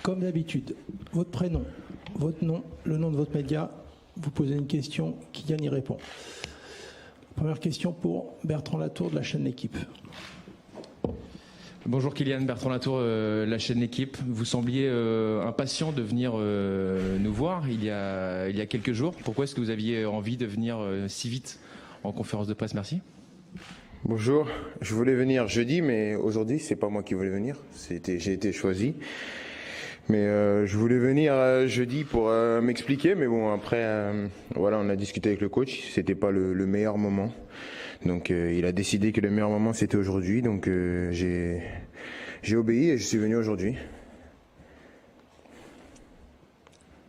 Comme d'habitude, votre prénom, votre nom, le nom de votre média, vous posez une question, Kylian y répond. Première question pour Bertrand Latour de la chaîne L'Équipe. Bonjour Kylian, Bertrand Latour, la chaîne L'Équipe. Vous sembliez impatient de venir nous voir il y a quelques jours. Pourquoi est-ce que vous aviez envie de venir si vite en conférence de presse? Merci. Bonjour, je voulais venir jeudi, mais aujourd'hui, c'est pas moi qui voulais venir. J'ai été choisi. Mais je voulais venir jeudi pour m'expliquer. Mais bon, après, voilà, on a discuté avec le coach. C'était pas le meilleur moment. Donc il a décidé que le meilleur moment c'était aujourd'hui, donc j'ai obéi et je suis venu aujourd'hui.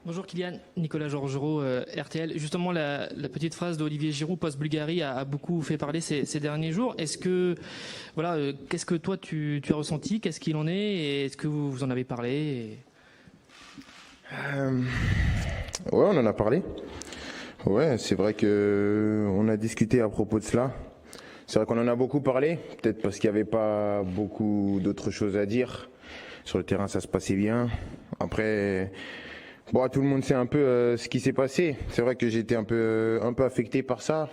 Bonjour Kylian, Nicolas Georgerot, RTL. Justement, la petite phrase d'Olivier Giroud post-Bulgarie a beaucoup fait parler ces derniers jours. Est-ce que, voilà, qu'est-ce que toi tu as ressenti? Qu'est-ce qu'il en est? Et est-ce que vous en avez parlé? Ouais, on en a parlé. Ouais, c'est vrai que on a discuté à propos de cela. C'est vrai qu'on en a beaucoup parlé, peut-être parce qu'il n'y avait pas beaucoup d'autres choses à dire. Sur le terrain, ça se passait bien. Après, bon, tout le monde sait un peu ce qui s'est passé. C'est vrai que j'ai été un peu affecté par ça,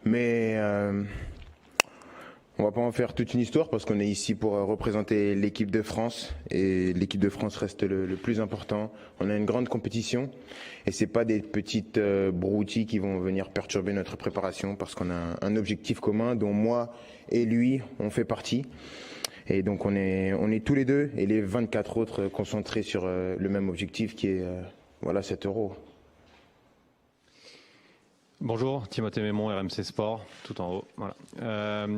mais on va pas en faire toute une histoire parce qu'on est ici pour représenter l'équipe de France et l'équipe de France reste le plus important. On a une grande compétition et c'est pas des petites broutilles qui vont venir perturber notre préparation parce qu'on a un objectif commun dont moi et lui on fait partie. Et donc on est tous les deux et les 24 autres concentrés sur le même objectif qui est voilà 7 euros. Bonjour, Timothée Mémon, RMC Sport, tout en haut. Voilà.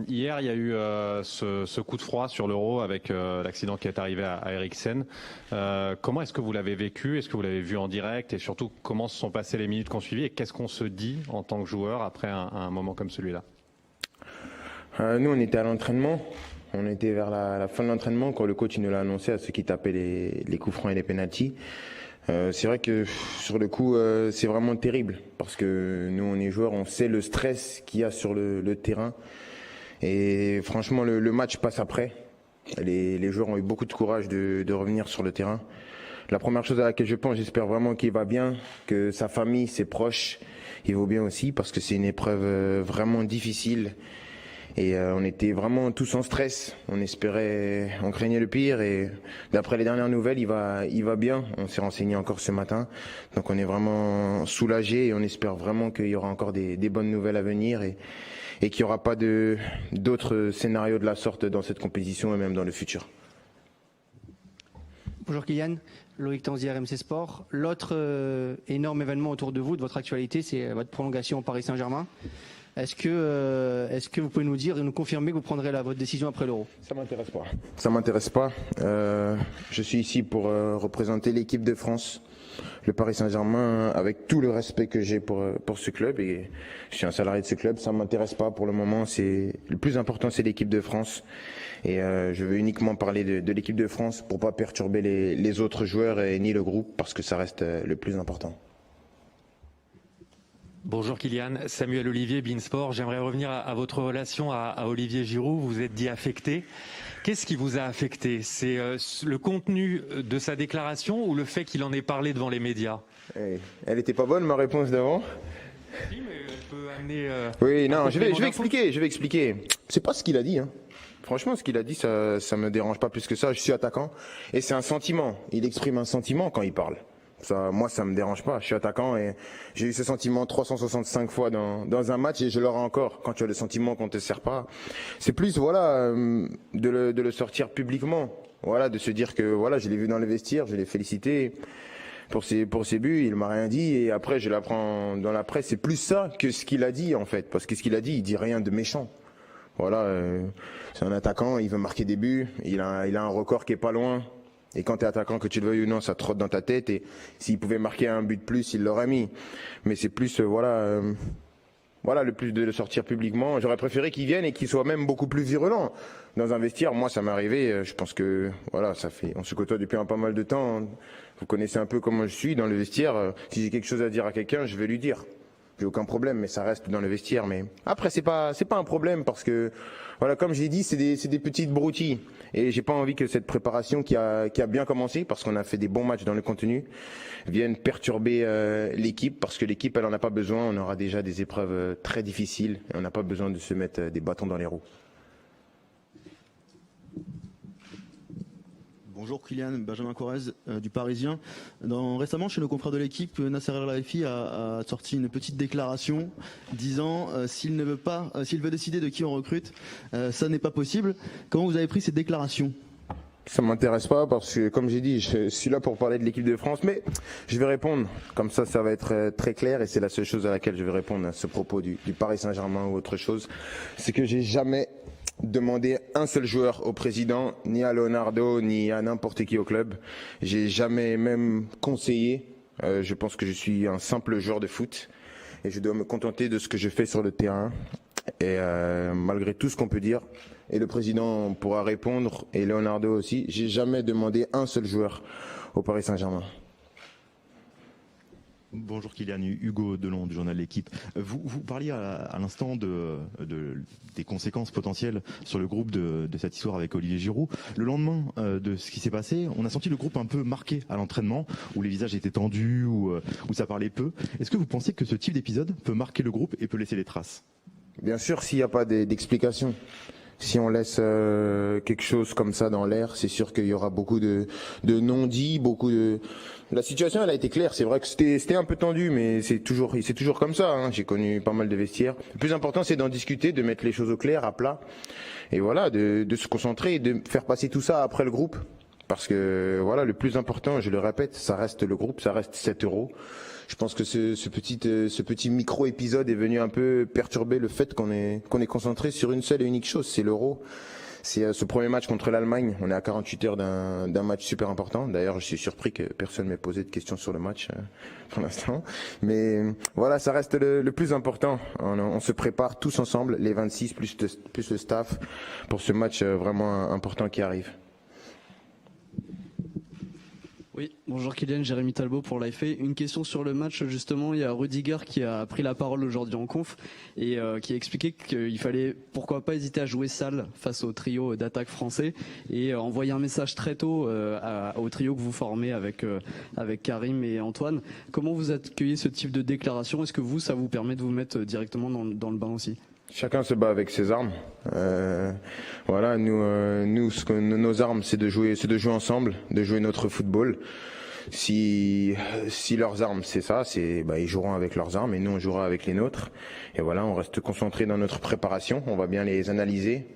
Hier, il y a eu ce coup de froid sur l'Euro avec l'accident qui est arrivé à Eriksen. Comment est-ce que vous l'avez vécu? Est-ce que vous l'avez vu en direct? Et surtout, comment se sont passées les minutes qu'on suivit? Et qu'est-ce qu'on se dit en tant que joueur après un moment comme celui-là? Nous, on était à l'entraînement. On était vers la fin de l'entraînement quand le coach nous l'a annoncé à ceux qui tapaient les coups francs et les pénaltys. C'est vrai que sur le coup, c'est vraiment terrible parce que nous, on est joueurs, on sait le stress qu'il y a sur le terrain. Et franchement, le match passe après. Les joueurs ont eu beaucoup de courage de revenir sur le terrain. La première chose à laquelle je pense, j'espère vraiment qu'il va bien, que sa famille, ses proches, ils vont bien aussi parce que c'est une épreuve vraiment difficile. Et on était vraiment tous en stress. On espérait, on craignait le pire. Et d'après les dernières nouvelles, il va bien. On s'est renseigné encore ce matin. Donc on est vraiment soulagé et on espère vraiment qu'il y aura encore des bonnes nouvelles à venir et qu'il n'y aura pas d'autres scénarios de la sorte dans cette compétition et même dans le futur. Bonjour Kylian, Loïc Tanzi, RMC Sport. L'autre énorme événement autour de vous, de votre actualité, c'est votre prolongation au Paris Saint-Germain. Est-ce que vous pouvez nous dire et nous confirmer que vous prendrez votre décision après l'Euro? Ça m'intéresse pas. Ça m'intéresse pas. Je suis ici pour représenter l'équipe de France, le Paris Saint-Germain, avec tout le respect que j'ai pour ce club. Et je suis un salarié de ce club. Ça m'intéresse pas pour le moment. Le plus important, c'est l'équipe de France. Et je veux uniquement parler de l'équipe de France pour pas perturber les autres joueurs et ni le groupe parce que ça reste le plus important. Bonjour Kylian, Samuel Olivier, Beansport. J'aimerais revenir à votre relation à Olivier Giroud. Vous vous êtes dit affecté. Qu'est-ce qui vous a affecté? C'est le contenu de sa déclaration ou le fait qu'il en ait parlé devant les médias? Elle était pas bonne ma réponse d'avant. Oui, mais elle peut amener. Oui, non, je vais expliquer. C'est pas ce qu'il a dit. Hein. Franchement, ce qu'il a dit, ça me dérange pas plus que ça. Je suis attaquant et c'est un sentiment. Il exprime un sentiment quand il parle. Ça, moi, ça me dérange pas. Je suis attaquant et j'ai eu ce sentiment 365 fois dans un match et je l'aurai encore. Quand tu as le sentiment qu'on te sert pas, c'est plus voilà de le sortir publiquement. Voilà, de se dire que voilà, je l'ai vu dans le vestiaire, je l'ai félicité pour ses buts, il m'a rien dit et après je l'apprends dans la presse. C'est plus ça que ce qu'il a dit en fait, parce que ce qu'il a dit, il dit rien de méchant. Voilà, c'est un attaquant, il veut marquer des buts, il a un record qui est pas loin. Et quand tu es attaquant, que tu le veuilles ou non, ça trotte dans ta tête. Et s'il pouvait marquer un but de plus, il l'aurait mis. Mais c'est plus, voilà, le plus de le sortir publiquement. J'aurais préféré qu'il vienne et qu'il soit même beaucoup plus virulent. Dans un vestiaire, moi, ça m'est arrivé. Je pense que, voilà, on se côtoie depuis pas mal de temps. Vous connaissez un peu comment je suis dans le vestiaire. Si j'ai quelque chose à dire à quelqu'un, je vais lui dire. J'ai aucun problème, mais ça reste dans le vestiaire. Mais après, c'est pas un problème parce que, voilà, comme j'ai dit, c'est des petites broutilles. Et j'ai pas envie que cette préparation qui a bien commencé, parce qu'on a fait des bons matchs dans le contenu, vienne perturber l'équipe, parce que l'équipe, elle en a pas besoin. On aura déjà des épreuves très difficiles et on n'a pas besoin de se mettre des bâtons dans les roues. Bonjour Kylian, Benjamin Corrèze du Parisien. Récemment, chez nos confrères de l'équipe, Nasser El Khelaifi a sorti une petite déclaration disant s'il veut décider de qui on recrute, ça n'est pas possible. Comment vous avez pris cette déclaration ? Ça m'intéresse pas parce que, comme j'ai dit, je suis là pour parler de l'équipe de France, mais je vais répondre. Comme ça va être très clair et c'est la seule chose à laquelle je vais répondre à ce propos du Paris Saint-Germain ou autre chose. C'est que j'ai jamais demandé un seul joueur au président, ni à Leonardo, ni à n'importe qui au club. J'ai jamais même conseillé. Je pense que je suis un simple joueur de foot et je dois me contenter de ce que je fais sur le terrain. Et malgré tout ce qu'on peut dire, et le président pourra répondre, et Leonardo aussi, j'ai jamais demandé un seul joueur au Paris Saint-Germain. Bonjour Kylian, Hugo Delon du journal L'Équipe. Vous parliez à l'instant des conséquences potentielles sur le groupe de cette histoire avec Olivier Giroud. Le lendemain de ce qui s'est passé, on a senti le groupe un peu marqué à l'entraînement, où les visages étaient tendus, où ça parlait peu. Est-ce que vous pensez que ce type d'épisode peut marquer le groupe et peut laisser des traces ? Bien sûr, s'il n'y a pas d'explication. Si on laisse quelque chose comme ça dans l'air, c'est sûr qu'il y aura beaucoup de non-dits, beaucoup de... La situation, elle a été claire. C'est vrai que c'était un peu tendu, mais c'est toujours comme ça. Hein. J'ai connu pas mal de vestiaires. Le plus important, c'est d'en discuter, de mettre les choses au clair, à plat, et voilà, de se concentrer et de faire passer tout ça après le groupe. Parce que voilà, le plus important, je le répète, ça reste le groupe, ça reste 7 €. Je pense que ce petit micro-épisode est venu un peu perturber le fait qu'on est concentré sur une seule et unique chose, c'est l'Euro. C'est ce premier match contre l'Allemagne. On est à 48 heures d'un match super important. D'ailleurs, je suis surpris que personne ne m'ait posé de questions sur le match pour l'instant. Mais voilà, ça reste le plus important. On se prépare tous ensemble, les 26 plus le staff, pour ce match vraiment important qui arrive. Oui, bonjour Kylian, Jérémy Talbot pour l'AFP. Une question sur le match, justement, il y a Rudiger qui a pris la parole aujourd'hui en conf et qui a expliqué qu'il fallait pourquoi pas hésiter à jouer Sall face au trio d'attaque français et envoyer un message très tôt au trio que vous formez avec Karim et Antoine. Comment vous accueillez ce type de déclaration ? Est-ce que ça vous permet de vous mettre directement dans le bain aussi ? Chacun se bat avec ses armes. Voilà, nos armes, c'est de jouer ensemble, de jouer notre football. Si leurs armes, c'est ça, ils joueront avec leurs armes et nous on jouera avec les nôtres. Et voilà, on reste concentré dans notre préparation. On va bien les analyser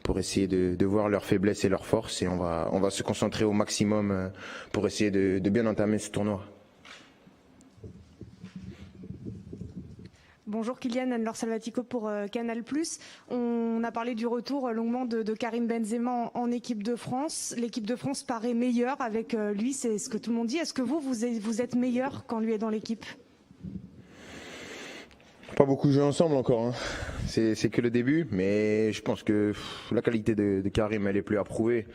pour essayer de voir leurs faiblesses et leurs forces et on va se concentrer au maximum pour essayer de bien entamer ce tournoi. Bonjour Kylian, Anne-Laure Salvatico pour Canal+. On a parlé du retour longuement de Karim Benzema en équipe de France. L'équipe de France paraît meilleure avec lui, c'est ce que tout le monde dit. Est-ce que vous êtes meilleur quand lui est dans l'équipe ? Pas beaucoup joué ensemble encore, hein. C'est que le début, mais je pense que la qualité de Karim, elle est plus à prouver.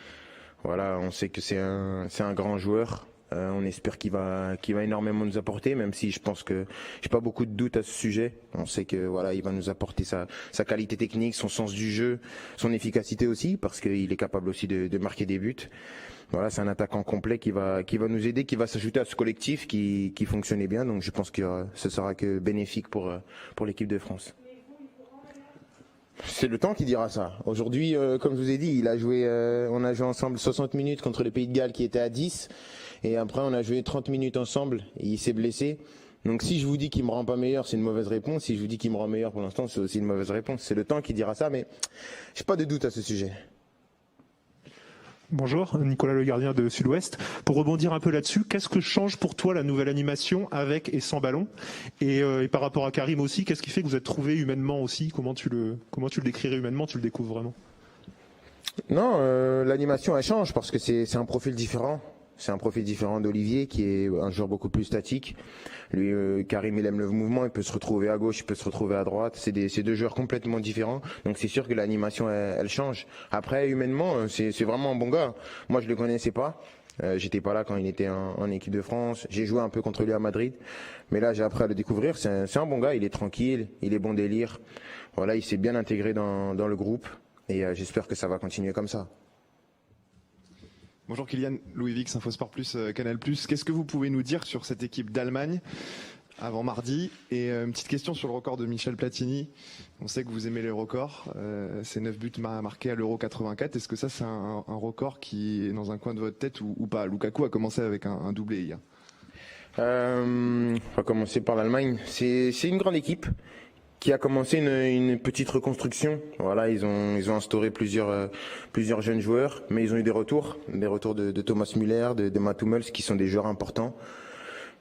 Voilà, on sait que c'est un grand joueur. On espère qu'il va énormément nous apporter, même si je pense que j'ai pas beaucoup de doutes à ce sujet. On sait que voilà, il va nous apporter sa qualité technique, son sens du jeu, son efficacité aussi, parce qu'il est capable aussi de marquer des buts. Voilà, c'est un attaquant complet qui va nous aider, qui va s'ajouter à ce collectif qui fonctionnait bien. Donc je pense que ce sera que bénéfique pour l'équipe de France. C'est le temps qui dira ça. Aujourd'hui, comme je vous ai dit, on a joué ensemble 60 minutes contre le Pays de Galles qui était à 10. Et après, on a joué 30 minutes ensemble et il s'est blessé. Donc si je vous dis qu'il me rend pas meilleur, c'est une mauvaise réponse. Si je vous dis qu'il me rend meilleur pour l'instant, c'est aussi une mauvaise réponse. C'est le temps qui dira ça, mais j'ai pas de doute à ce sujet. Bonjour, Nicolas Le Gardien de Sud-Ouest. Pour rebondir un peu là-dessus, qu'est-ce que change pour toi la nouvelle animation avec et sans ballon ? Et par rapport à Karim aussi, qu'est-ce qui fait que vous êtes trouvé humainement aussi ? Comment tu le décrirais humainement ? Tu le découvres vraiment ? Non, l'animation elle change parce que c'est un profil différent. C'est un profil différent d'Olivier qui est un joueur beaucoup plus statique. Lui, Karim, il aime le mouvement, il peut se retrouver à gauche, il peut se retrouver à droite. C'est deux joueurs complètement différents. Donc c'est sûr que l'animation, elle change. Après, humainement, c'est vraiment un bon gars. Moi, je le connaissais pas. J'étais pas là quand il était en équipe de France. J'ai joué un peu contre lui à Madrid, mais là j'ai appris à le découvrir. C'est un bon gars, il est tranquille, il est bon délire. Voilà, il s'est bien intégré dans le groupe et j'espère que ça va continuer comme ça. Bonjour Kylian, Louis Vix, Infosport Plus, Canal+. Qu'est-ce que vous pouvez nous dire sur cette équipe d'Allemagne avant mardi? Et une petite question sur le record de Michel Platini. On sait que vous aimez les records. C'est 9 buts marqués à l'Euro 84. Est-ce que ça, c'est un record qui est dans un coin de votre tête ou pas? Lukaku a commencé avec un doublé hier. On va commencer par l'Allemagne. C'est une grande équipe qui a commencé une petite reconstruction. Voilà, ils ont instauré plusieurs jeunes joueurs, mais ils ont eu des retours de Thomas Müller, de Mats Hummels, qui sont des joueurs importants.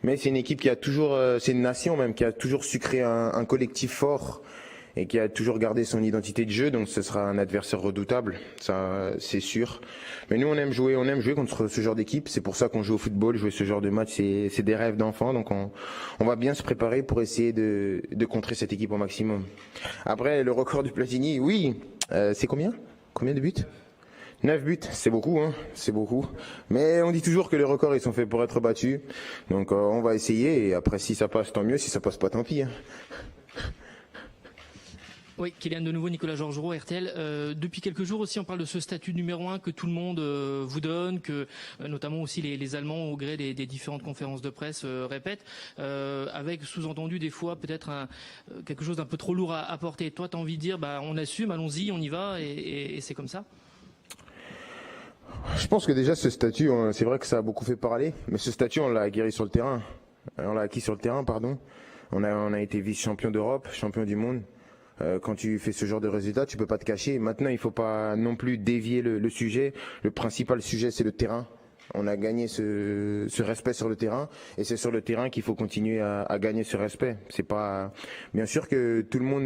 Mais c'est une équipe qui a toujours, c'est une nation même, qui a toujours su créer un collectif fort et qui a toujours gardé son identité de jeu. Donc ce sera un adversaire redoutable, ça c'est sûr. Mais nous on aime jouer contre ce genre d'équipe. C'est pour ça qu'on joue au football. Jouer ce genre de match, c'est des rêves d'enfant. Donc on va bien se préparer pour essayer de contrer cette équipe au maximum. Après le record du Platini, oui, c'est combien de buts? 9 buts, c'est beaucoup, hein, c'est beaucoup. Mais on dit toujours que les records ils sont faits pour être battus. Donc on va essayer et après si ça passe tant mieux, si ça passe pas tant pis. Hein. Oui, Kylian, de nouveau, Nicolas Georgerot, RTL. Depuis quelques jours aussi, on parle de ce statut numéro 1 que tout le monde vous donne, que notamment aussi les Allemands, au gré des différentes conférences de presse, répètent, avec sous-entendu des fois peut-être quelque chose d'un peu trop lourd à porter. Toi, tu as envie de dire, bah, on assume, allons-y, on y va, et c'est comme ça? Je pense que déjà ce statut, c'est vrai que ça a beaucoup fait parler, mais ce statut on l'a acquis sur le terrain. On a été vice-champion d'Europe, champion du monde. Quand tu fais ce genre de résultats, tu peux pas te cacher. Maintenant, il faut pas non plus dévier le sujet. Le principal sujet, c'est le terrain. On a gagné ce respect sur le terrain et c'est sur le terrain qu'il faut continuer à gagner ce respect. C'est pas, bien sûr que tout le monde,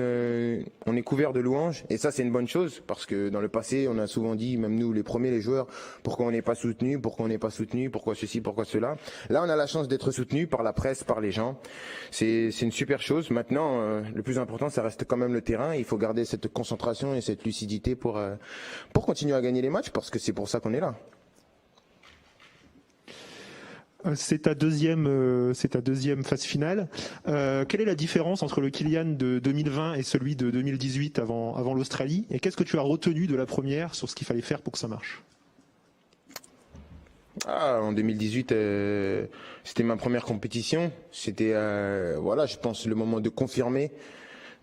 on est couvert de louanges et ça c'est une bonne chose parce que dans le passé on a souvent dit, même nous les premiers les joueurs, pourquoi on n'est pas soutenu, pourquoi ceci, pourquoi cela. Là on a la chance d'être soutenu par la presse, par les gens. C'est une super chose. Maintenant le plus important ça reste quand même le terrain. Il faut garder cette concentration et cette lucidité pour continuer à gagner les matchs parce que c'est pour ça qu'on est là. C'est ta deuxième phase finale. Quelle est la différence entre le Kylian de 2020 et celui de 2018 avant l'Australie? Et qu'est-ce que tu as retenu de la première sur ce qu'il fallait faire pour que ça marche? En 2018, c'était ma première compétition. C'était, je pense, le moment de confirmer,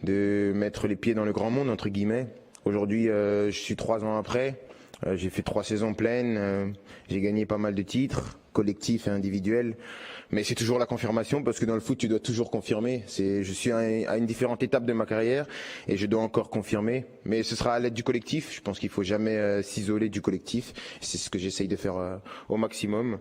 de mettre les pieds dans le grand monde, entre guillemets. Aujourd'hui, je suis 3 ans après. J'ai fait 3 saisons pleines. J'ai gagné pas mal de titres, collectifs et individuels. Mais c'est toujours la confirmation parce que dans le foot, tu dois toujours confirmer. Je suis à une différente étape de ma carrière et je dois encore confirmer. Mais ce sera à l'aide du collectif. Je pense qu'il faut jamais s'isoler du collectif. C'est ce que j'essaye de faire au maximum.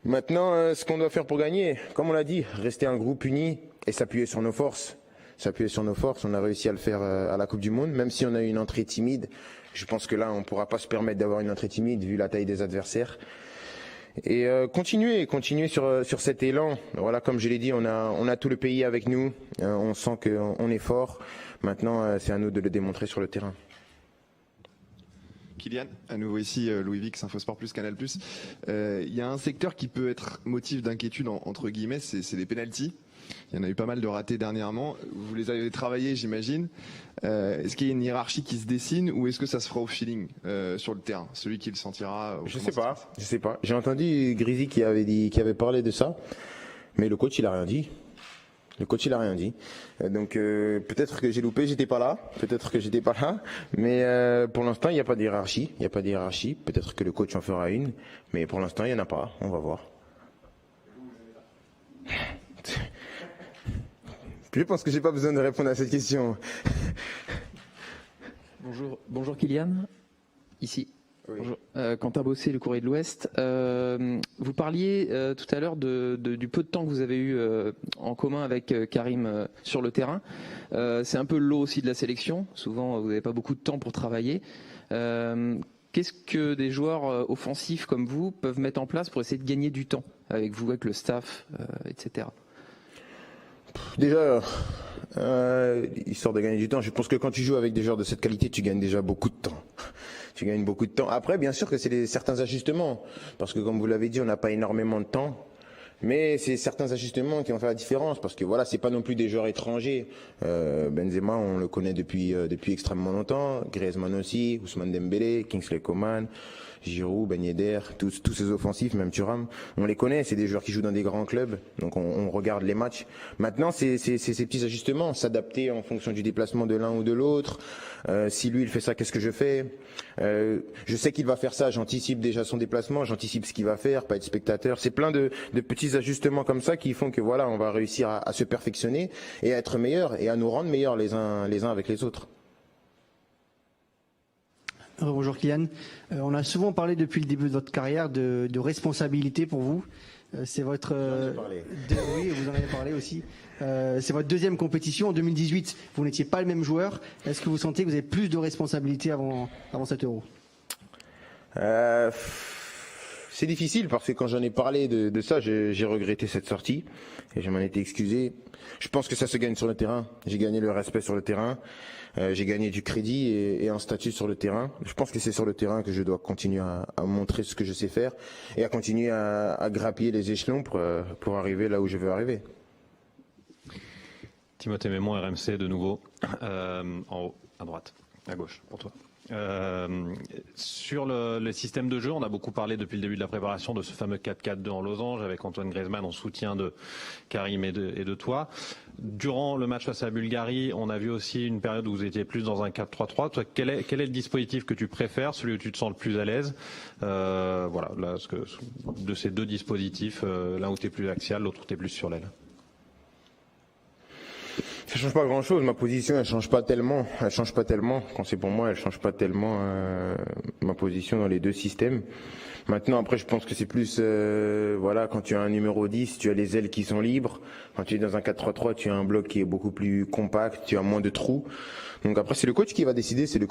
Maintenant, ce qu'on doit faire pour gagner, comme on l'a dit, rester un groupe uni et s'appuyer sur nos forces. On a réussi à le faire à la Coupe du Monde, même si on a eu une entrée timide. Je pense que là, on ne pourra pas se permettre d'avoir une entrée timide vu la taille des adversaires. Et continuer sur cet élan. Voilà, comme je l'ai dit, on a tout le pays avec nous. On sent qu'on est fort. Maintenant, c'est à nous de le démontrer sur le terrain. Kylian, à nouveau ici, Louis Vix, Infosport Plus, Canal+. Il y a un secteur qui peut être motif d'inquiétude, entre guillemets, c'est les pénaltys. Il y en a eu pas mal de ratés dernièrement. Vous les avez travaillés, j'imagine. Est-ce qu'il y a une hiérarchie qui se dessine ou est-ce que ça se fera au feeling sur le terrain, celui qui le sentira? Je sais pas. J'ai entendu Grisy qui avait parlé de ça, mais le coach il a rien dit. Donc peut-être que j'ai loupé, j'étais pas là. Mais pour l'instant il n'y a pas de hiérarchie. Peut-être que le coach en fera une, mais pour l'instant il n'y en a pas. On va voir. Je pense que j'ai pas besoin de répondre à cette question. Bonjour Kylian, ici. Oui. Bonjour. Quentin Bossé, le Courrier de l'Ouest. Vous parliez tout à l'heure du peu de temps que vous avez eu en commun avec Karim sur le terrain. C'est un peu le lot aussi de la sélection. Souvent, vous n'avez pas beaucoup de temps pour travailler. Qu'est-ce que des joueurs offensifs comme vous peuvent mettre en place pour essayer de gagner du temps avec vous, avec le staff, etc. Déjà, histoire de gagner du temps. Je pense que quand tu joues avec des joueurs de cette qualité, tu gagnes déjà beaucoup de temps. Tu gagnes beaucoup de temps. Après, bien sûr que c'est certains ajustements, parce que comme vous l'avez dit, on n'a pas énormément de temps. Mais c'est certains ajustements qui vont faire la différence, parce que voilà, c'est pas non plus des joueurs étrangers. Benzema, on le connaît depuis extrêmement longtemps. Griezmann aussi, Ousmane Dembélé, Kingsley Coman, Giroud, Ben Yedder, tous ces offensifs, même Thuram, on les connaît. C'est des joueurs qui jouent dans des grands clubs, donc on regarde les matchs. Maintenant, c'est ces petits ajustements, s'adapter en fonction du déplacement de l'un ou de l'autre. Si lui il fait ça, qu'est-ce que je fais? Je sais qu'il va faire ça, j'anticipe déjà son déplacement, j'anticipe ce qu'il va faire, pas être spectateur. C'est plein de petits ajustements comme ça qui font que voilà, on va réussir à se perfectionner et à être meilleur et à nous rendre meilleurs les uns avec les autres. Bonjour Kylian. On a souvent parlé depuis le début de votre carrière de responsabilité pour vous. C'est votre. Oui, vous en avez parlé aussi. C'est votre deuxième compétition. En 2018, vous n'étiez pas le même joueur. Est-ce que vous sentez que vous avez plus de responsabilités avant cet Euro? C'est difficile parce que quand j'en ai parlé de ça, j'ai regretté cette sortie et je m'en étais excusé. Je pense que ça se gagne sur le terrain. J'ai gagné le respect sur le terrain. J'ai gagné du crédit et un statut sur le terrain. Je pense que c'est sur le terrain que je dois continuer à montrer ce que je sais faire et à continuer à grappiller les échelons pour arriver là où je veux arriver. Timothée Mémon, RMC de nouveau, en haut, à droite, à gauche, pour toi. Sur le système de jeu, on a beaucoup parlé depuis le début de la préparation de ce fameux 4-4-2 en losange avec Antoine Griezmann en soutien de Karim et de toi. Durant le match face à la Bulgarie, on a vu aussi une période où vous étiez plus dans un 4-3-3. Toi, quel est le dispositif que tu préfères, celui où tu te sens le plus à l'aise? Voilà, là, de ces deux dispositifs, l'un où tu es plus axial, l'autre où tu es plus sur l'aile. Ça change pas grand chose, ma position elle change pas tellement, quand c'est pour moi elle change pas tellement ma position dans les deux systèmes. Maintenant après je pense que c'est plus voilà, quand tu as un numéro 10, tu as les ailes qui sont libres, quand tu es dans un 4-3-3, tu as un bloc qui est beaucoup plus compact, tu as moins de trous. Donc après c'est le coach qui va décider, c'est lui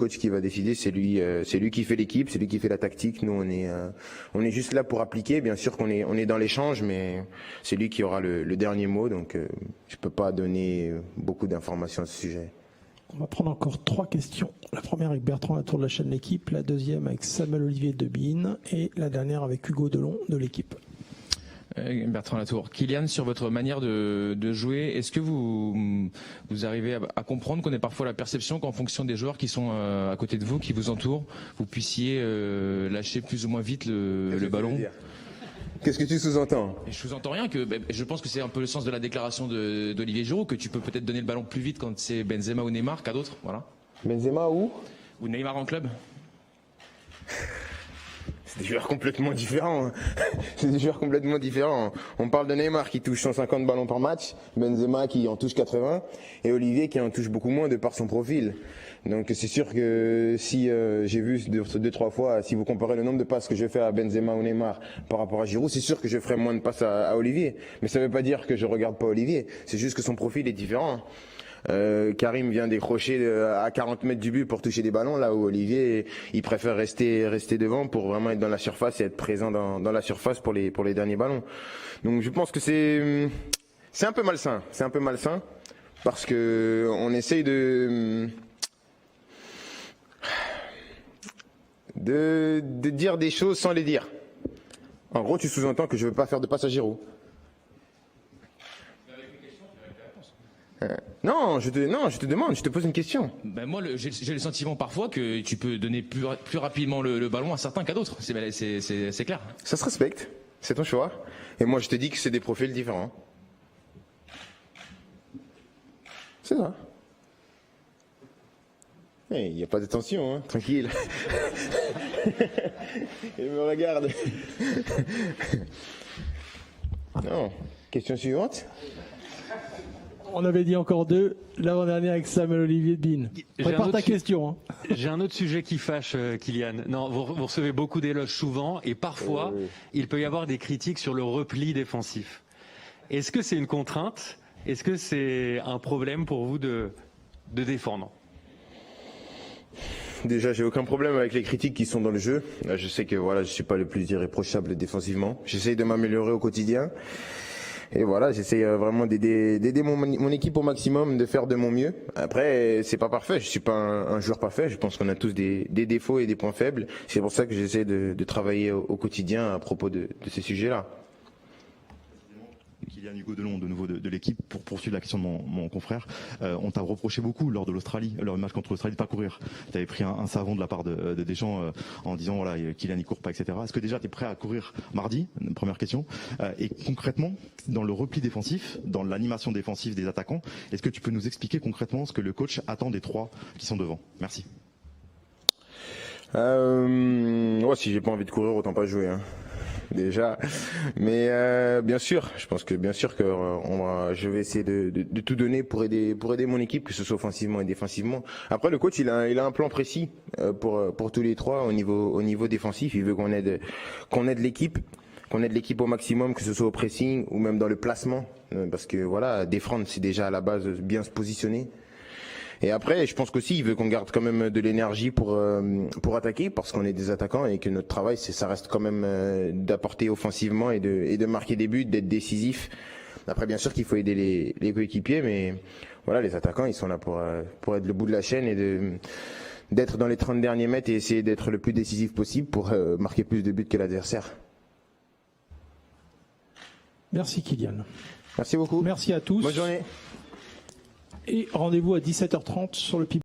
qui fait l'équipe, c'est lui qui fait la tactique. Nous on est juste là pour appliquer, bien sûr qu'on est dans l'échange, mais c'est lui qui aura le dernier mot, donc je peux pas donner beaucoup d'informations à ce sujet. On va prendre encore 3 questions. La première avec Bertrand Latour de la chaîne L'équipe, la deuxième avec Samuel Olivier de beIN et la dernière avec Hugo Delon de l'équipe. Bertrand Latour. Kylian, sur votre manière de jouer, est-ce que vous arrivez à comprendre qu'on ait parfois la perception qu'en fonction des joueurs qui sont à côté de vous, qui vous entourent, vous puissiez lâcher plus ou moins vite le ballon? Qu'est-ce que tu sous-entends? Je sous-entends rien, je pense que c'est un peu le sens de la déclaration d'Olivier Giroud, que tu peux peut-être donner le ballon plus vite quand c'est Benzema ou Neymar qu'à d'autres, voilà. Benzema ou Neymar en club? C'est des joueurs complètement différents. C'est des joueurs complètement différents. On parle de Neymar qui touche 150 ballons par match, Benzema qui en touche 80 et Olivier qui en touche beaucoup moins de par son profil. Donc c'est sûr que si j'ai vu 2-3 fois, si vous comparez le nombre de passes que je fais à Benzema ou Neymar par rapport à Giroud, c'est sûr que je ferai moins de passes à Olivier. Mais ça ne veut pas dire que je regarde pas Olivier. C'est juste que son profil est différent. Karim vient décrocher à 40 mètres du but pour toucher des ballons, là où Olivier il préfère rester devant pour vraiment être dans la surface et être présent dans la surface pour les derniers ballons. Donc je pense que c'est un peu malsain, parce que on essaye de dire des choses sans les dire. En gros, tu sous-entends que je veux pas faire de passe à Giroud. Non, je te demande, je te pose une question. Ben moi, j'ai le sentiment parfois que tu peux donner plus rapidement le ballon à certains qu'à d'autres. C'est clair. Ça se respecte, c'est ton choix. Et moi, je te dis que c'est des profils différents. C'est ça. Il n'y a pas de tension, hein, tranquille. Il me regarde. Non. Question suivante. On avait dit encore 2, l'avant-dernier avec Samuel Olivier de beIN. Prépare ta question. Hein. J'ai un autre sujet qui fâche, Kylian. Non, vous recevez beaucoup d'éloges souvent et parfois, il peut y avoir des critiques sur le repli défensif. Est-ce que c'est une contrainte? Est-ce que c'est un problème pour vous de défendre? Déjà, j'ai aucun problème avec les critiques qui sont dans le jeu. Je sais que voilà, je suis pas le plus irréprochable défensivement. J'essaye de m'améliorer au quotidien. Et voilà, j'essaie vraiment d'aider mon équipe au maximum, de faire de mon mieux. Après, c'est pas parfait. Je suis pas un joueur parfait. Je pense qu'on a tous des défauts et des points faibles. C'est pour ça que j'essaie de travailler au quotidien à propos de ces sujets-là. Kylian Hugo Delon, de nouveau de l'équipe, pour poursuivre la question de mon confrère. On t'a reproché beaucoup lors de le match contre l'Australie, de pas courir. Tu avais pris un savon de la part de Deschamps en disant voilà, Kylian il court pas, etc. Est-ce que déjà tu es prêt à courir mardi? Première question. Et concrètement, dans le repli défensif, dans l'animation défensive des attaquants, est-ce que tu peux nous expliquer concrètement ce que le coach attend des 3 qui sont devant? Merci. Si j'ai pas envie de courir, autant pas jouer. Déjà, mais bien sûr, je pense que je vais essayer de tout donner pour aider mon équipe, que ce soit offensivement et défensivement. Après, le coach il a un plan précis pour tous les 3 au niveau défensif. Il veut qu'on aide l'équipe au maximum, que ce soit au pressing ou même dans le placement, parce que voilà, défendre c'est déjà à la base bien se positionner. Et après, je pense qu'aussi, il veut qu'on garde quand même de l'énergie pour attaquer, parce qu'on est des attaquants et que notre travail, ça reste quand même d'apporter offensivement et de marquer des buts, d'être décisif. Après, bien sûr qu'il faut aider les coéquipiers, mais voilà, les attaquants, ils sont là pour être le bout de la chaîne et d'être dans les 30 derniers mètres et essayer d'être le plus décisif possible pour marquer plus de buts que l'adversaire. Merci Kylian. Merci beaucoup. Merci à tous. Bonne journée. Et rendez-vous à 17h30 sur le PIB.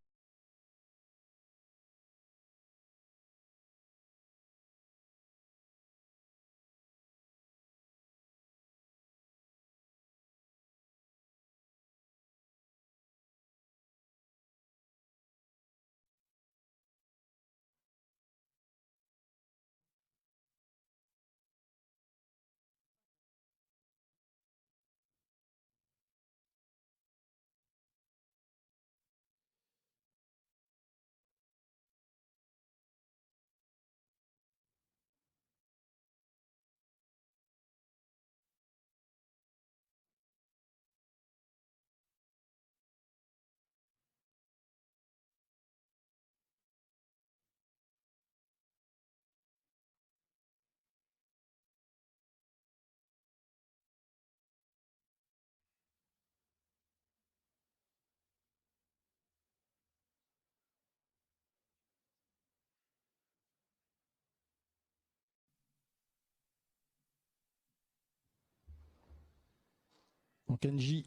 Donc Angie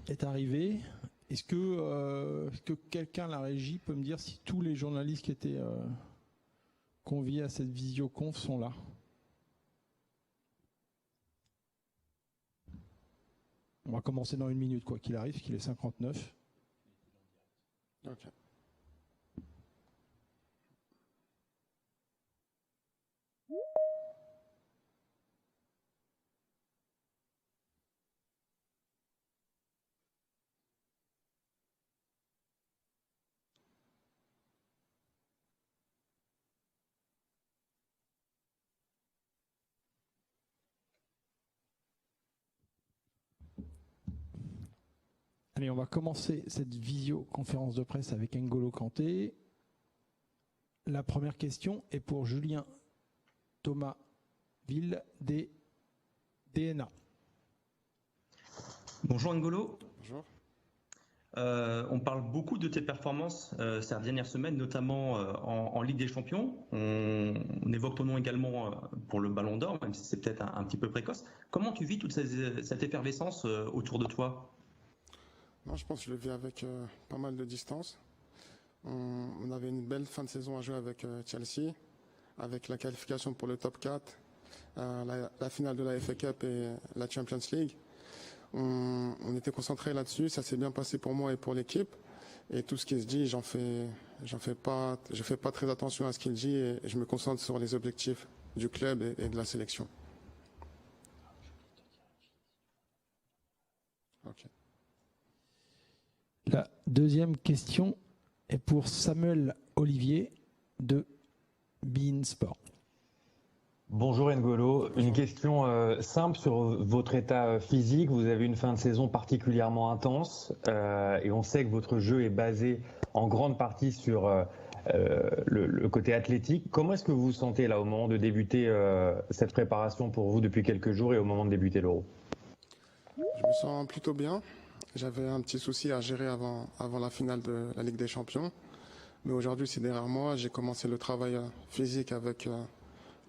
est arrivé. Est-ce que quelqu'un à la régie peut me dire si tous les journalistes qui étaient conviés à cette visioconf sont là? On va commencer dans 1 minute, quoi qu'il arrive, qu'il est 59. Ok. Allez, on va commencer cette visioconférence de presse avec N'Golo Kanté. La première question est pour Julien Thomas Ville des DNA. Bonjour N'Golo. Bonjour. On parle beaucoup de tes performances ces dernières semaines, notamment en Ligue des Champions. On évoque ton nom également pour le Ballon d'Or, même si c'est peut-être un petit peu précoce. Comment tu vis toute cette effervescence autour de toi ? Non, je pense que je le vis avec pas mal de distance. On avait une belle fin de saison à jouer avec Chelsea, avec la qualification pour le top 4, la finale de la FA Cup et la Champions League. On était concentré là-dessus, ça s'est bien passé pour moi et pour l'équipe. Et tout ce qui se dit, je fais pas très attention à ce qu'il dit et je me concentre sur les objectifs du club et de la sélection. Okay. La deuxième question est pour Samuel Olivier de beIN Sport. Bonjour N'Golo, une question simple sur votre état physique. Vous avez une fin de saison particulièrement intense et on sait que votre jeu est basé en grande partie sur le côté athlétique. Comment est-ce que vous vous sentez là au moment de débuter cette préparation pour vous depuis quelques jours et au moment de débuter l'Euro ? Je me sens plutôt bien. J'avais un petit souci à gérer avant la finale de la Ligue des Champions. Mais aujourd'hui, c'est derrière moi. J'ai commencé le travail physique avec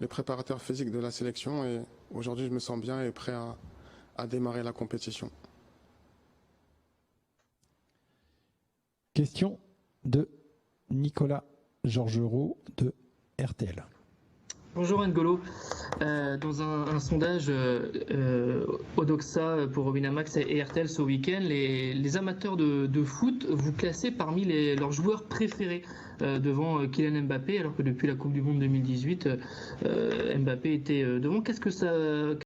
le préparateur physique de la sélection. Et aujourd'hui, je me sens bien et prêt à démarrer la compétition. Question de Nicolas Georgerot de RTL. Bonjour N'Golo. Dans un sondage Odoxa pour Winamax et RTL ce week-end, les amateurs de foot vous classez parmi leurs joueurs préférés devant Kylian Mbappé, alors que depuis la Coupe du Monde 2018, Mbappé était devant. Qu'est-ce que ça